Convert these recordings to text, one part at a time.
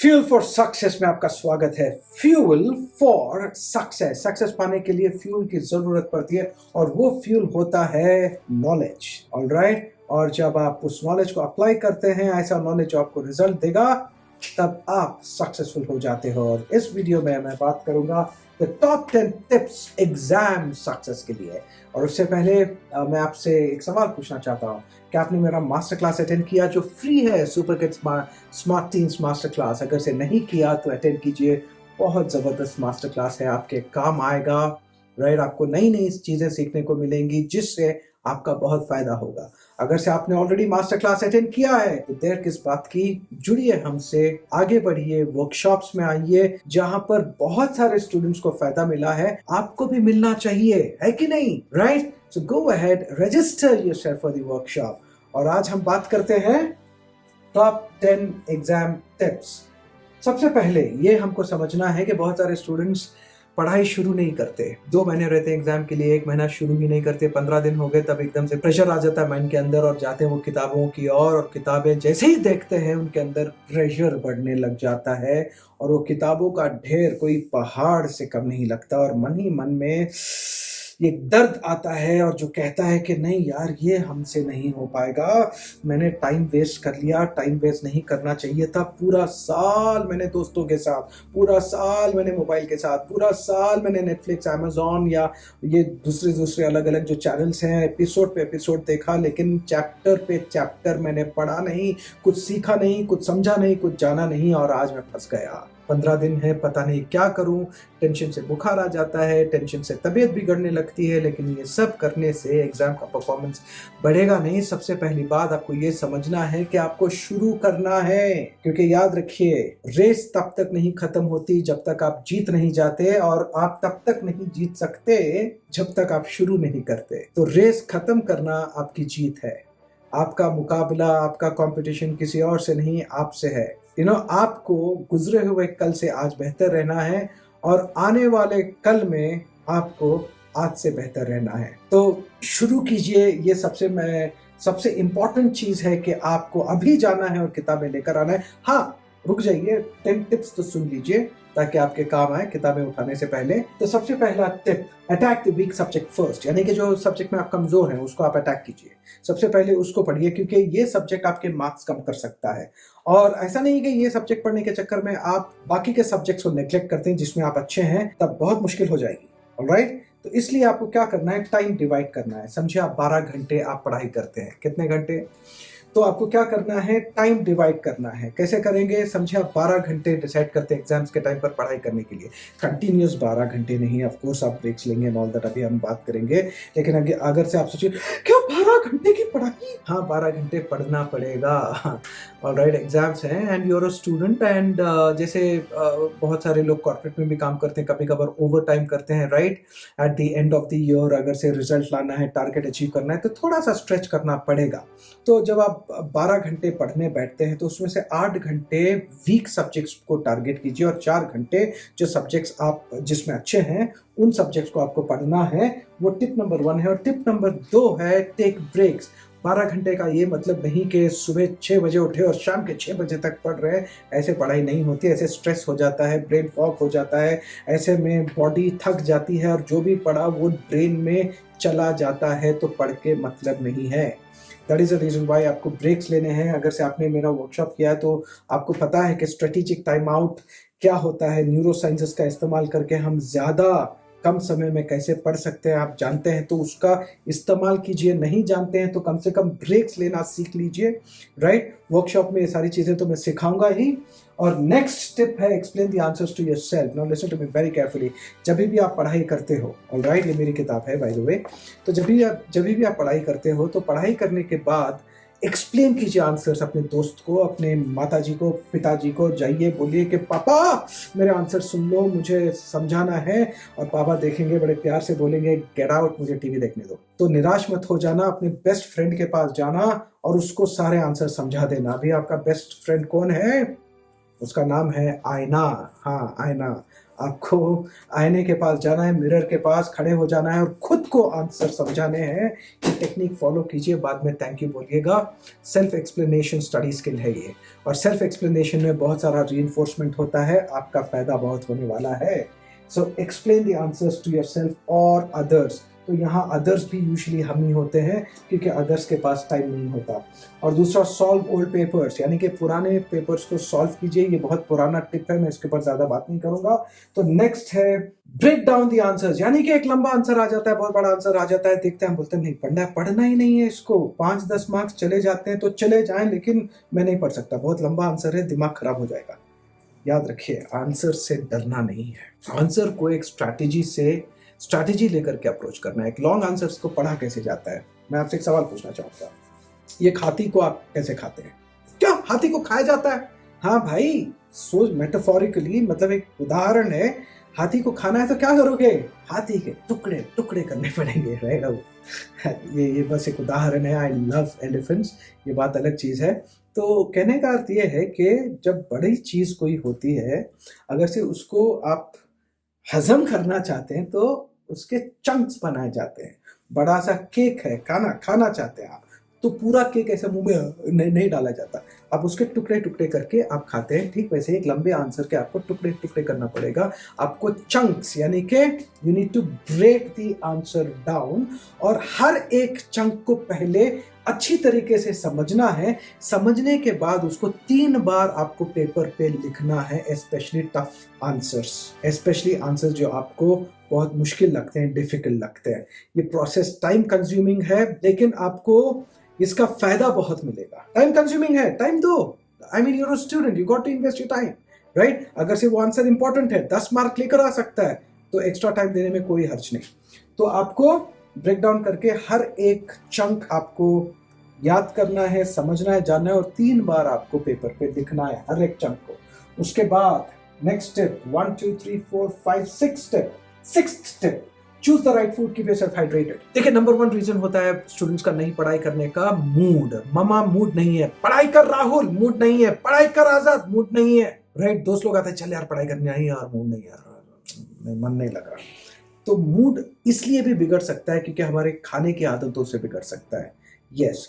Fuel for success में आपका स्वागत है। फ्यूल फॉर सक्सेस, सक्सेस पाने के लिए फ्यूल की जरूरत पड़ती है और वो फ्यूल होता है नॉलेज। ऑलराइट, और जब आप उस नॉलेज को अप्लाई करते हैं, ऐसा नॉलेज जो आपको रिजल्ट देगा, तब आप सक्सेसफुल हो जाते हो। और इस वीडियो में मैं बात करूंगा the top 10 tips exam success के लिए। और उससे पहले मैं आपसे एक सवाल पूछना चाहता हूँ, क्या आपने मेरा मास्टर क्लास अटेंड किया जो फ्री है, super kids smart teens master class? अगर से नहीं किया तो अटेंड कीजिए, बहुत ज़बरदस्त मास्टर क्लास है, आपके काम आएगा। राइट, आपको नई नई चीज़ें सीखने को मिलेंगी जिससे आपका बहुत फायदा होगा। अगर से आपने ऑलरेडी मास्टर क्लास अटेंड किया है तो देर किस बात की, जुड़िए हमसे, आगे बढ़िए, वर्कशॉप्स में आइए जहां पर बहुत सारे स्टूडेंट्स को फायदा मिला है, आपको भी मिलना चाहिए, है कि नहीं? Right, so go ahead, register yourself for the workshop. और आज हम बात करते हैं टॉप 10 एग्जाम टिप्स। सबसे पहले ये हमको समझना है कि बहुत सारे स्टूडेंट्स पढ़ाई शुरू नहीं करते। 2 महीने रहते हैं एग्जाम के लिए, 1 महीना शुरू ही नहीं करते, 15 दिन हो गए तब एकदम से प्रेशर आ जाता है माइंड के अंदर और जाते हैं वो किताबों की ओर, और किताबें जैसे ही देखते हैं उनके अंदर प्रेशर बढ़ने लग जाता है और वो किताबों का ढेर कोई पहाड़ से कम नहीं लगता और मन ही मन में ये दर्द आता है और जो कहता है कि नहीं यार, ये हमसे नहीं हो पाएगा, मैंने टाइम वेस्ट कर लिया, टाइम वेस्ट नहीं करना चाहिए था। पूरा साल मैंने दोस्तों के साथ, पूरा साल मैंने मोबाइल के साथ, पूरा साल मैंने नेटफ्लिक्स, अमेजॉन या ये दूसरे अलग अलग जो चैनल्स हैं, एपिसोड पे एपिसोड देखा, लेकिन चैप्टर पे चैप्टर मैंने पढ़ा नहीं, कुछ सीखा नहीं, कुछ समझा नहीं, कुछ जाना नहीं, और आज मैं फंस गया। 15 दिन है, पता नहीं क्या करूं, टेंशन से बुखार आ जाता है, टेंशन से तबीयत बिगड़ने लगती है। लेकिन ये सब करने से एग्जाम का परफॉर्मेंस बढ़ेगा नहीं। सबसे पहली बात आपको ये समझना है कि आपको शुरू करना है, क्योंकि याद रखिए, रेस तब तक नहीं खत्म होती जब तक आप जीत नहीं जाते, और आप तब तक नहीं जीत सकते जब तक आप शुरू नहीं करते। तो रेस खत्म करना आपकी जीत है। आपका मुकाबला, आपका कंपटीशन किसी और से नहीं, आपसे है। आपको गुजरे हुए कल से आज बेहतर रहना है और आने वाले कल में आपको आज से बेहतर रहना है। तो शुरू कीजिए। ये सबसे इम्पोर्टेंट चीज है कि आपको अभी जाना है और किताबें लेकर आना है। हाँ, रुक जाइए, 10 टिप्स तो सुन लीजिए ताकि आपके काम आए किताबें उठाने से पहले। तो सबसे पहला tip, attack the weak subject first, यानी कि जो सब्जेक्ट में आप कमजोर हैं उसको आप अटैक कीजिए। सबसे पहले उसको पढ़िए, क्योंकि ये सब्जेक्ट आपके मार्क्स कम कर सकता है। और ऐसा नहीं कि ये सब्जेक्ट पढ़ने के चक्कर में आप बाकी के सब्जेक्ट्स को नेग्लेक्ट करते हैं जिसमें आप अच्छे हैं, तब बहुत मुश्किल हो जाएगी। ऑलराइट, तो इसलिए आपको क्या करना है, टाइम डिवाइड करना है। समझिए आप 12 घंटे आप पढ़ाई करते हैं, कितने घंटे? तो आपको क्या करना है, टाइम डिवाइड करना है। कैसे करेंगे? समझिए आप 12 घंटे डिसाइड करते हैं एग्जाम्स के टाइम पर पढ़ाई करने के लिए। कंटिन्यूस 12 घंटे नहीं, ऑफ कोर्स आप ब्रेक्स लेंगे एंड ऑल दैट, अभी हम बात करेंगे। लेकिन अगर से आप सोचिए क्या 12 घंटे की पढ़ाई? हाँ, 12 घंटे पढ़ना पड़ेगा। ऑलराइट, एग्जाम्स हैं and you are a student and जैसे बहुत सारे लोग कॉर्पोरेट में भी काम करते हैं, कभी कभार ओवर टाइम करते हैं। Right, at the end of the year अगर से रिजल्ट लाना है, टारगेट अचीव करना है, तो थोड़ा सा स्ट्रेच करना पड़ेगा। तो जब आप 12 घंटे पढ़ने बैठते हैं तो उसमें से 8 घंटे वीक सब्जेक्ट्स को टारगेट कीजिए और 4 घंटे जो सब्जेक्ट्स आप जिसमें अच्छे हैं उन सब्जेक्ट्स को आपको पढ़ना है। वो टिप नंबर 1 है। और टिप नंबर 2 है, टेक ब्रेक्स। 12 घंटे का ये मतलब नहीं कि सुबह 6 बजे उठे और शाम के 6 बजे तक पढ़ रहे हैं। ऐसे पढ़ाई नहीं होती, ऐसे स्ट्रेस हो जाता है, ब्रेन फॉग हो जाता है, ऐसे में बॉडी थक जाती है और जो भी पढ़ा वो ब्रेन में चला जाता है, तो पढ़ के मतलब नहीं है। That is the reason why आपको ब्रेक्स लेने हैं। अगर से आपने मेरा वर्कशॉप किया है तो आपको पता है कि स्ट्रेटेजिक टाइम आउट क्या होता है। न्यूरो साइंसेस का इस्तेमाल करके हम ज्यादा कम समय में कैसे पढ़ सकते हैं, आप जानते हैं तो उसका इस्तेमाल कीजिए, नहीं जानते हैं तो कम से कम ब्रेक्स लेना सीख लीजिए। राइट, वर्कशॉप में ये सारी चीजें तो मैं सिखाऊंगा ही। और नेक्स्ट टिप है, explain the answers to yourself. Now listen to me very carefully. जब भी आप पढ़ाई करते हो, ऑलराइट, ये मेरी किताब है बाय द वे, तो जब भी आप पढ़ाई करते हो तो पढ़ाई करने के बाद एक्सप्लेन कीजिए आंसर्स अपने दोस्त को, अपने माताजी को, पिताजी को। जाइए, बोलिए कि पापा मेरे आंसर सुन लो, मुझे समझाना है। और पापा देखेंगे, बड़े प्यार से बोलेंगे गेट आउट, मुझे टीवी देखने दो। तो निराश मत हो जाना, अपने बेस्ट फ्रेंड के पास जाना और उसको सारे आंसर समझा देना। अभी आपका बेस्ट फ्रेंड कौन है? उसका नाम है आईना। हाँ, आईना। आपको आईने के पास जाना है, मिरर के पास खड़े हो जाना है और खुद को आंसर समझाने हैं। ये टेक्निक फॉलो कीजिए, बाद में थैंक यू बोलिएगा। सेल्फ एक्सप्लेनेशन स्टडी स्किल है ये, और सेल्फ एक्सप्लेनेशन में बहुत सारा रीइंफोर्समेंट होता है, आपका फायदा बहुत होने वाला है। So explain the answers to yourself और अदर्स। तो यहाँ अदर्स भी यूजुअली हम ही होते हैं, क्योंकि अदर्स के पास टाइम नहीं होता। और दूसरा, सॉल्व ओल्ड पेपर्स, यानी कि पुराने पेपर्स को सॉल्व कीजिए। ये बहुत पुराना टिप है, मैं इसके ऊपर ज्यादा बात नहीं करूंगा। तो नेक्स्ट है ब्रेक डाउन द आंसर्स, यानी कि एक लंबा आंसर आ जाता है, बहुत बड़ा आंसर आ जाता है, देखते हैं, बोलते हैं नहीं पढ़ना ही नहीं है इसको, 5-10 मार्क्स चले जाते हैं तो चले जाएं, लेकिन मैं नहीं पढ़ सकता, बहुत लंबा आंसर है, दिमाग खराब हो जाएगा। याद रखिए, आंसर से डरना नहीं है। आंसर को एक स्ट्रैटेजी लेकर के अप्रोच करना है। एक लॉन्ग आंसर्स को पढ़ा कैसे जाता है। मैं आपसे एक सवाल पूछना चाहूंगा, ये हाथी को आप कैसे खाते हैं? क्या हाथी को खाया जाता है? हाँ भाई, सोच मेटाफोरिकली, मतलब एक उदाहरण है। हाथी को खाना है तो क्या करोगे? हाथी के टुकड़े टुकड़े करने पड़ेंगे, राइट? ये बस एक उदाहरण है। आई लव एलिफेंट्स, ये बात अलग चीज है। तो कहने का अर्थ ये है कि जब बड़ी चीज कोई होती है, अगर से उसको आप हजम करना चाहते हैं तो उसके चंक्स बनाए जाते हैं। बड़ा सा केक है, खाना चाहते हैं आप, तो पूरा केक ऐसे मुंह में नहीं डाला जाता, आप उसके टुकड़े टुकड़े करके आप खाते हैं। ठीक वैसे एक लंबे आंसर के आपको टुकड़े टुकड़े करना पड़ेगा। आपको चंक्स, यानी कि you need to break the answer down, और हर एक चंक को पहले अच्छी तरीके से समझना है। समझने के बाद उसको 3 बार आपको पेपर पे लिखना है, specially tough answers, specially answers जो आपको बहुत मुश्किल लगते हैं, डिफिकल्ट लगते हैं। ये प्रोसेस टाइम कंज्यूमिंग है, लेकिन आपको इसका फायदा बहुत मिलेगा। टाइम कंज्यूमिंग है, टाइम दो। I mean, you're a student, you got to invest your time, right? अगर से वो आंसर इंपॉर्टेंट है, 10 मार्क लेकर आ सकता है, तो एक्स्ट्रा टाइम देने में कोई हर्ज नहीं। तो आपको ब्रेक डाउन करके हर एक चंक आपको याद करना है, समझना है, जानना है, और 3 बार आपको पेपर पे लिखना है हर एक चंक को। उसके बाद next step, 1 2 3 4 5 6 step, 6th step, choose the right food, keep yourself hydrated. देखिए, नंबर 1 रीजन होता है स्टूडेंट्स का नहीं पढ़ाई करने का, मूड। मामा मूड नहीं है, पढ़ाई कर। राहुल मूड नहीं है, पढ़ाई कर। आजाद मूड नहीं है, राइट? दोस्त लोग आते हैं, चल यार पढ़ाई करनी, नहीं यार मूड नहीं, यार मन नहीं लग रहा। तो मूड इसलिए भी बिगड़ सकता है क्योंकि हमारे खाने की आदतों से बिगड़ सकता है। Yes,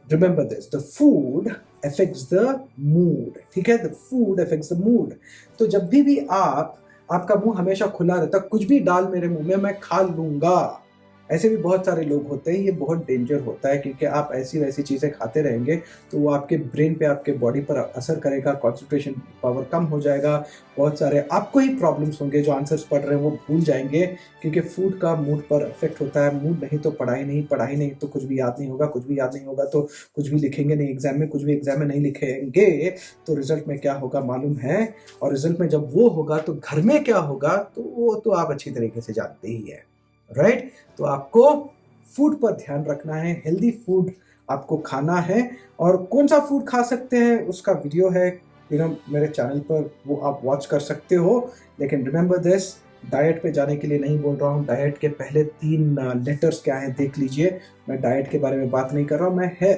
remember this, the food affects the mood, ठीक है? The food affects the mood. तो जब भी आपका मुंह हमेशा खुला रहता, कुछ भी डाल मेरे मुंह में मैं खा लूंगा, ऐसे भी बहुत सारे लोग होते हैं। ये बहुत डेंजर होता है, क्योंकि आप ऐसी वैसी चीज़ें खाते रहेंगे तो वो आपके ब्रेन पे, आपके बॉडी पर असर करेगा, कंसंट्रेशन पावर कम हो जाएगा, बहुत सारे आपको ही प्रॉब्लम्स होंगे। जो आंसर्स पढ़ रहे हैं वो भूल जाएंगे, क्योंकि फूड का मूड पर इफेक्ट होता है। मूड नहीं तो पढ़ाई नहीं, पढ़ाई नहीं तो कुछ भी याद नहीं होगा, कुछ भी याद नहीं होगा तो कुछ भी लिखेंगे नहीं एग्जाम में, कुछ भी एग्जाम में नहीं लिखेंगे तो रिजल्ट में क्या होगा मालूम है? और रिजल्ट में जब वो होगा तो घर में क्या होगा, तो वो तो आप अच्छी तरीके से जानते ही है, राइट? तो आपको फूड पर ध्यान रखना है, हेल्दी फूड आपको खाना है। और कौन सा फूड खा सकते हैं उसका वीडियो है मेरे चैनल पर, वो आप वॉच कर सकते हो। लेकिन रिमेंबर दिस, डाइट पे जाने के लिए नहीं बोल रहा हूँ। डाइट के पहले 3 लेटर्स क्या है देख लीजिए। मैं डाइट के बारे में बात नहीं कर रहा हूँ, मैं है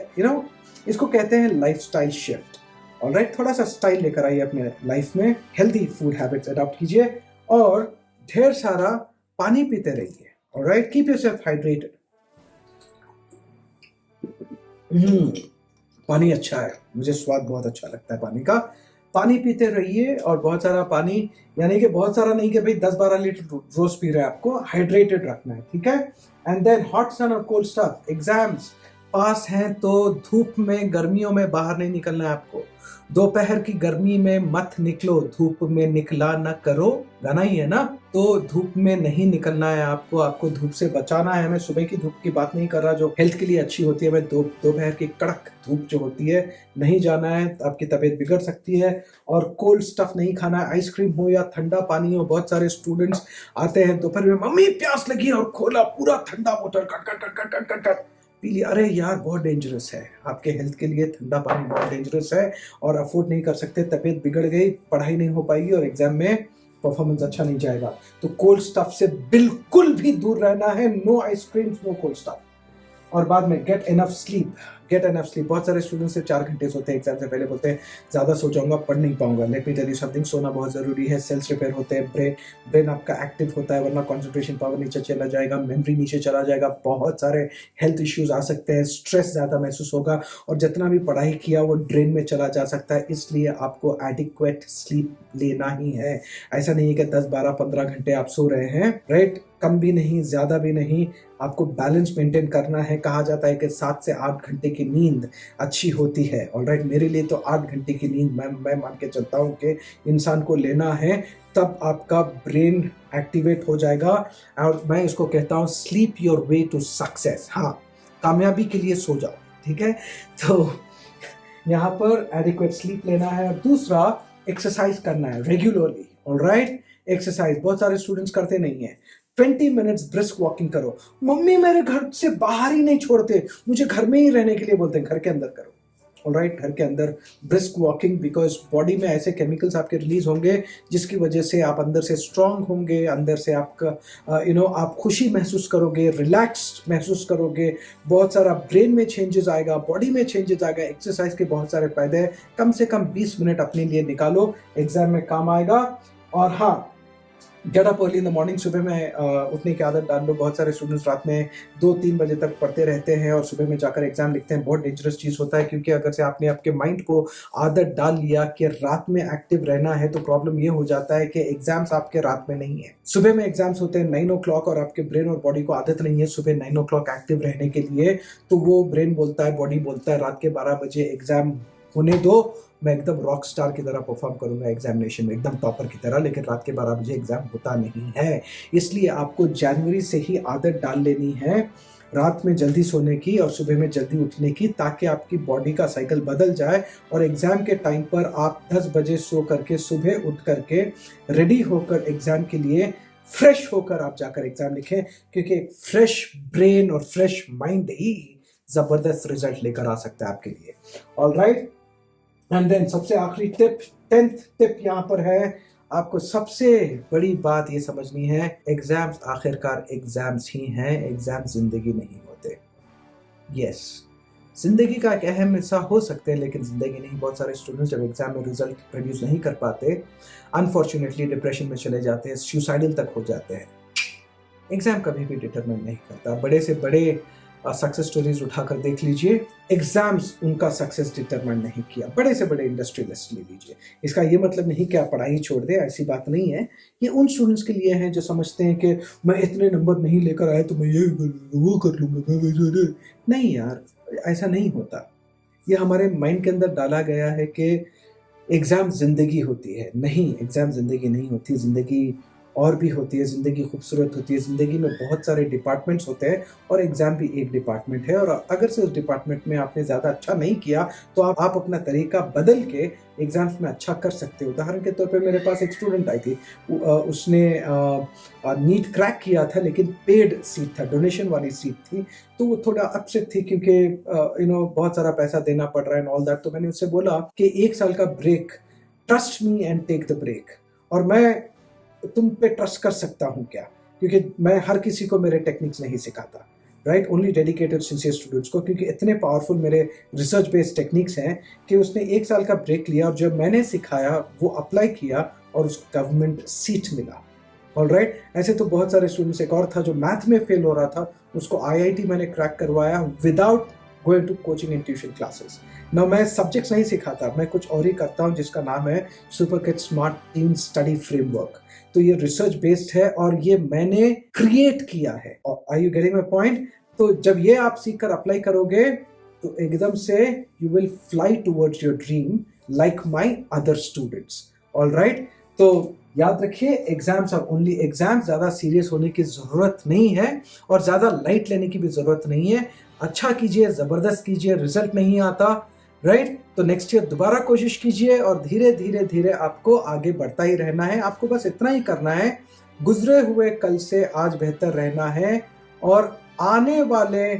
इसको कहते हैं लाइफस्टाइल शिफ्ट। ऑलराइट, थोड़ा सा स्टाइल लेकर आइए अपने लाइफ में, हेल्दी फूड हैबिट्स अडॉप्ट कीजिए और ढेर सारा पानी पीते रहिए। Alright, keep yourself hydrated. पानी अच्छा है, मुझे स्वाद बहुत अच्छा लगता है पानी का। पानी पीते रहिए, और बहुत सारा पानी, यानी कि बहुत सारा नहीं कि भाई 10-12 लीटर रोज पी रहे हैं, आपको हाइड्रेटेड रखना है, ठीक है? एंड देन हॉट सन और कोल्ड स्टफ, एग्जाम्स पास हैं तो धूप में, गर्मियों में बाहर नहीं निकलना है आपको। दोपहर की गर्मी में मत निकलो, धूप में निकला न करो, गाना ही है ना? तो धूप में नहीं निकलना है आपको धूप से बचाना है। मैं सुबह की धूप की बात नहीं कर रहा जो हेल्थ के लिए अच्छी होती है, मैं दोपहर की कड़क धूप जो होती है नहीं जाना है, आपकी तबीयत बिगड़ सकती है। और कोल्ड स्टफ नहीं खाना है, आइसक्रीम हो या ठंडा पानी हो। बहुत सारे स्टूडेंट्स आते हैं दोपहर में, मम्मी प्यास लगी और खोला पूरा ठंडा बोतल, cut cut cut cut cut cut P लिया। अरे यार, बहुत डेंजरस है आपके हेल्थ के लिए, ठंडा पानी बहुत डेंजरस है और अफोर्ड नहीं कर सकते। तबीयत बिगड़ गई, पढ़ाई नहीं हो पाएगी और एग्जाम में परफॉर्मेंस अच्छा नहीं जाएगा। तो कोल्ड स्टफ से बिल्कुल भी दूर रहना है। No ice creams, no cold stuff. और बाद में get enough sleep, get enough sleep. बहुत सारे स्टूडेंट्स सिर्फ 4 घंटे सोते हैं एग्जाम से पहले, बोलते हैं ज़्यादा सो जाऊंगा, पढ़ नहीं पाऊंगा। Let me tell you something, सोना बहुत ज़रूरी है। सेल्स रिपेयर होते हैं, ब्रेन आपका एक्टिव होता है, वरना कॉन्सेंट्रेशन पावर नीचे चला जाएगा, मेमोरी नीचे चला जाएगा, बहुत सारे हेल्थ इश्यूज आ सकते हैं, स्ट्रेस ज़्यादा महसूस होगा और जितना भी पढ़ाई किया वो ड्रेन में चला जा सकता है। इसलिए आपको एडिक्वेट स्लीप लेना ही है। ऐसा नहीं है कि 10, 12, 15 घंटे आप सो रहे हैं, राइट? कम भी नहीं, ज़्यादा भी नहीं, आपको बैलेंस मेंटेन करना है। कहा जाता है कि 7 से 8 घंटे की नींद अच्छी होती है, ऑलराइट? मेरे लिए तो 8 घंटे की नींद मैं मान के चलता हूँ कि इंसान को लेना है, तब आपका ब्रेन एक्टिवेट हो जाएगा। और मैं इसको कहता हूँ sleep your way to success. हाँ, कामयाबी के लिए सो जाओ, ठीक है? तो यहाँ पर एडिक्वेट स्लीप लेना है। और दूसरा, एक्सरसाइज करना है रेगुलरली, ऑलराइट? एक्सरसाइज बहुत सारे स्टूडेंट्स करते नहीं है। 20 मिनट्स ब्रिस्क वॉकिंग करो। मम्मी मेरे घर से बाहर ही नहीं छोड़ते, मुझे घर में ही रहने के लिए बोलते हैं। घर के अंदर करो, ऑलराइट? घर के अंदर ब्रिस्क वॉकिंग, बिकॉज बॉडी में ऐसे केमिकल्स आपके रिलीज होंगे जिसकी वजह से आप अंदर से स्ट्रांग होंगे, अंदर से आपका आप खुशी महसूस करोगे, रिलैक्स महसूस करोगे, बहुत सारा ब्रेन में चेंजेस आएगा, बॉडी में चेंजेस आएगा। एक्सरसाइज के बहुत सारे फायदे हैं। कम से कम 20 मिनट अपने लिए निकालो, एग्जाम में काम आएगा। और हाँ, get up early in the morning. सुबह में उठने की आदत डाल लो। बहुत सारे स्टूडेंट्स रात में 2-3 बजे तक पढ़ते रहते हैं और सुबह में जाकर एग्जाम लिखते हैं। बहुत डेंजरस चीज़ होता है, क्योंकि अगर से आपने आपके माइंड को आदत डाल लिया कि रात में एक्टिव रहना है, तो प्रॉब्लम ये हो जाता है कि एग्जाम्स आपके रात में नहीं है, सुबह में एग्जाम्स होते हैं 9 o'clock, और आपके ब्रेन और बॉडी को आदत नहीं है सुबह 9 o'clock एक्टिव रहने के लिए। तो वो ब्रेन बोलता है, बॉडी बोलता है, रात के 12 बजे एग्जाम होने दो, मैं एकदम रॉक स्टार की तरह परफॉर्म करूंगा एग्जामिनेशन में, एकदम टॉपर की तरह। लेकिन रात के 12 बजे एग्जाम होता नहीं है। इसलिए आपको जनवरी से ही आदत डाल लेनी है रात में जल्दी सोने की और सुबह में जल्दी उठने की, ताकि आपकी बॉडी का साइकिल बदल जाए और एग्जाम के टाइम पर आप 10 बजे सो करके सुबह उठ करके रेडी होकर एग्जाम के लिए फ्रेश होकर आप जाकर एग्जाम लिखें, क्योंकि एक फ्रेश ब्रेन और फ्रेश माइंड ही जबरदस्त रिजल्ट लेकर आ सकता है आपके लिए, ऑलराइट? एंड देन सबसे आखिरी टिप, 10th टिप यहाँ पर है, आपको सबसे बड़ी बात ये समझनी है, एग्जाम्स आखिरकार एग्जाम्स ही हैं, एग्जाम जिंदगी नहीं होते। यस, जिंदगी का एक अहम हिस्सा हो सकते हैं, लेकिन जिंदगी नहीं। बहुत सारे स्टूडेंट्स जब एग्जाम में रिजल्ट प्रोड्यूस नहीं कर पाते, अनफॉर्चुनेटली डिप्रेशन में चले जाते हैं, सुसाइडल तक हो जाते हैं। एग्जाम कभी भी डिटरमाइन नहीं करता। बड़े से बड़े सक्सेस स्टोरीज उठाकर देख लीजिए, एग्जाम्स उनका सक्सेस डिटरमाइन नहीं किया। बड़े से बड़े इंडस्ट्रियलिस्ट ले लीजिए। इसका ये मतलब नहीं कि आप पढ़ाई छोड़ दें, ऐसी बात नहीं है। ये उन स्टूडेंट्स के लिए है जो समझते हैं कि मैं इतने नंबर नहीं लेकर आया तो मैं ये वो कर लूँगा। नहीं यार, ऐसा नहीं होता। ये हमारे माइंड के अंदर डाला गया है कि एग्ज़ाम ज़िंदगी होती है। नहीं, एग्ज़ाम ज़िंदगी नहीं होती। ज़िंदगी और भी होती है, ज़िंदगी खूबसूरत होती है। ज़िंदगी में बहुत सारे डिपार्टमेंट्स होते हैं और एग्ज़ाम भी एक डिपार्टमेंट है। और अगर से उस डिपार्टमेंट में आपने ज़्यादा अच्छा नहीं किया तो आप अपना तरीका बदल के एग्ज़ाम्स में अच्छा कर सकते हो। उदाहरण के तौर पे मेरे पास एक स्टूडेंट आई थी, उसने नीट क्रैक किया था, लेकिन पेड सीट था, डोनेशन वाली सीट थी। तो वो थोड़ा अपसेट थी, क्योंकि बहुत सारा पैसा देना पड़ रहा है एंड ऑल दैट। तो मैंने उससे बोला कि 1 साल का break, trust me and take the break. और मैं तुम पे ट्रस्ट कर सकता हूँ क्या, क्योंकि मैं हर किसी को मेरे टेक्निक्स नहीं सिखाता, right? Only dedicated sincere students को, क्योंकि इतने पावरफुल मेरे रिसर्च बेस्ड टेक्निक्स हैं कि उसने 1 साल का ब्रेक लिया और जो मैंने सिखाया वो अप्लाई किया और उसको गवर्नमेंट सीट मिला, ऑलराइट? ऐसे तो बहुत सारे स्टूडेंट्स। एक और था जो मैथ में फेल हो रहा था, उसको IIT मैंने क्रैक करवाया without going to coaching and tuition classes. ना मैं सब्जेक्ट्स नहीं सिखाता, मैं कुछ और ही करता हूँ जिसका नाम है super kid smart team study framework. तो ये रिसर्च बेस्ड है और ये मैंने क्रिएट किया है। Are you getting my point? तो जब ये आप सीखकर अप्लाई करोगे तो एकदम से you will fly towards your dream like my other students, alright? तो याद रखिए, एग्जाम्स आर ओनली एग्जाम्स। ज़्यादा सीरियस होने की ज़रूरत नहीं है और ज़्यादा लाइट लेने की भी ज़रूरत नहीं है। अच्छा कीजिए, ज़बरदस्त कीजिए, रिजल्ट नहीं आता, राइट? तो नेक्स्ट ईयर दोबारा कोशिश कीजिए और धीरे धीरे धीरे आपको आगे बढ़ता ही रहना है। आपको बस इतना ही करना है, गुजरे हुए कल से आज बेहतर रहना है और आने वाले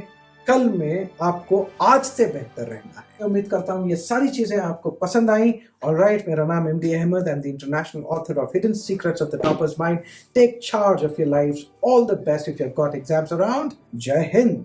कल में आपको आज से बेहतर रहना है। मैं उम्मीद करता हूँ ये सारी चीजें आपको पसंद आई। ऑलराइट, मेरा नाम MD Ahmed and the international author of hidden secrets of the toppers mind. Take charge of your life. All the best if you have got exams around. जय हिंद।